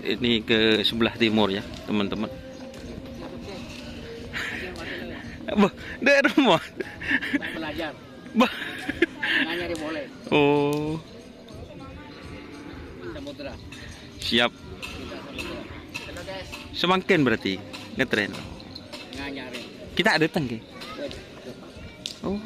ini ke sebelah timur ya, teman-teman. Bah, daerah rumah. Belajar. Bah. Nggak nyari boleh. Oh, Samudra. siap. Kita samudra. Halo guys. Semakin berarti ngetren. Nggak nyari. Kita ada tangke. Oh.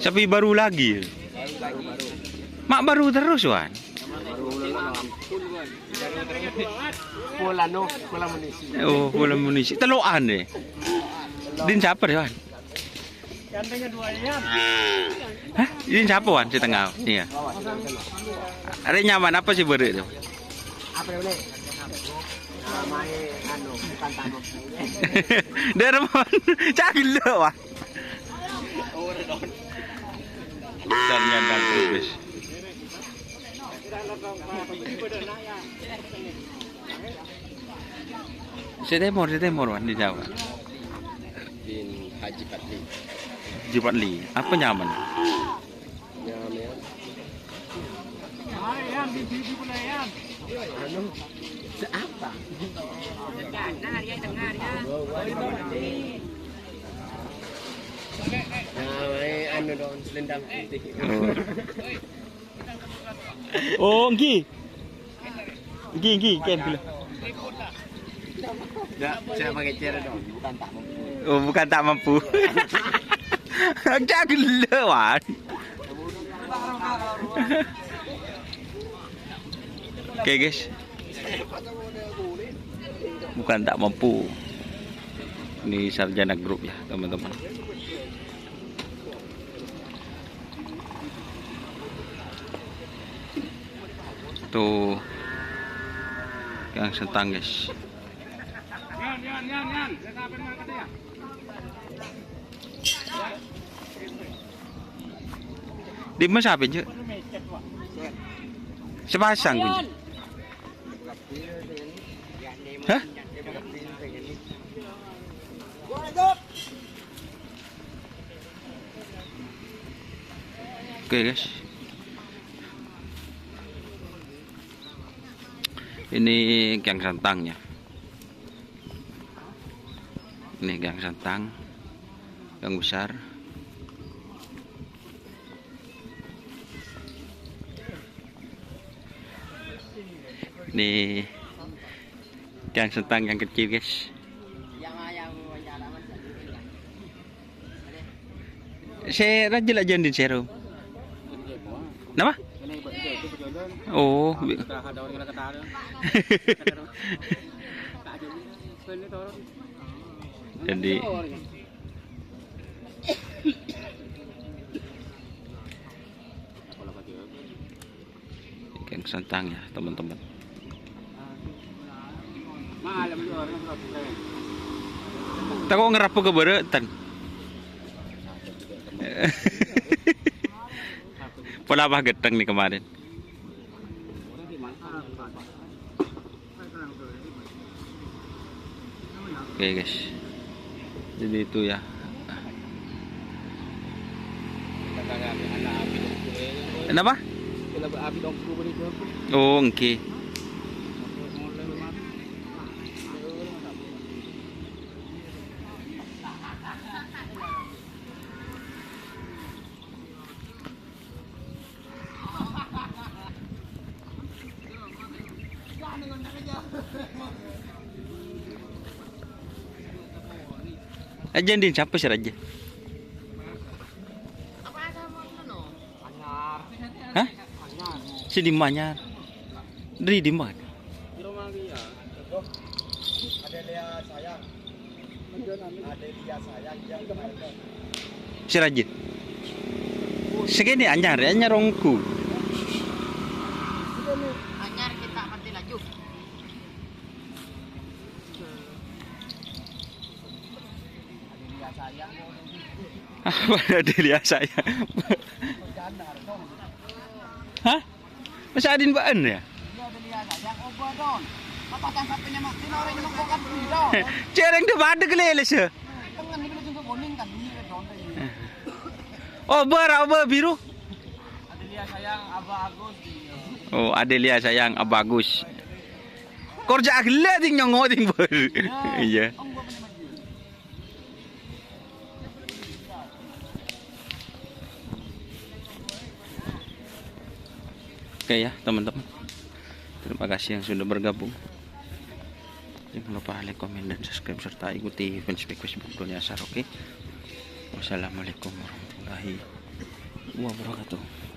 Sapi baru lagi. Mak baru terus Wan. Pola munisi. Oh, bola munisi. Telokan deh. Din siapa deh Wan? Gantengnya 2 jam. Hah? Din siapa Wan di tengah? Iya. Ada nyaman apa sih beri itu? Apa boleh? Main bukan tanam. Darmon, cagil Wan. Dan nyandang terus. Sedemor Wan di Jawa. Bin Haji Patli. Jepatli, apa nyaman? Nyaman. Apa? Nah, dong selendang putih. Oh, ngki, kan dulu. Enggak, saya pakai cara dong, bukan tak mampu. Oh, bukan tak mampu. Cagil Wan. Oke guys, bukan tak mampu. Ini sarjana grup ya teman-teman. Tuh yang sentang guys. Di mana siapa je? Sepasang kunci. Hah? Oke guys. Ini gang santangnya. Ini gang santang, gang besar. Ini gang santang yang kecil guys. Saya rajin aja di serum. Nama? Oh. Jadi gang santang ya teman-teman. Tako ngerap ke beretan. Pola apa geteng nih kemarin? Oke guys, jadi itu ya. Kenapa? Oh, oke. Aja din siapa sih aja? Hah? Si di Manyar. Dari di mana? Di rumah dia. Ada dia sayang. Ada dia sayang yang Si Raja. Segini anyar rongku. anyar kita mati laju. Apa ada dia saya? Hah? Masih adin baan ya? Ada dia sayang obor don. pasang sapinya mati, orang yang nongkokan tidak. Cereng tu bad kelele se. Tangan ini juga boning kan, ini kan contoh ini. Oh, ber biru. Adelia sayang, Aba Agus. Oh, Adelia sayang bagus. Kerja gila ding nyongo ding ber. Iya. Oke ya teman-teman, terima kasih yang sudah bergabung. Jangan lupa like, komen, dan subscribe serta ikuti fanspage Facebook Doni Asar. Oke, wassalamualaikum warahmatullahi wabarakatuh.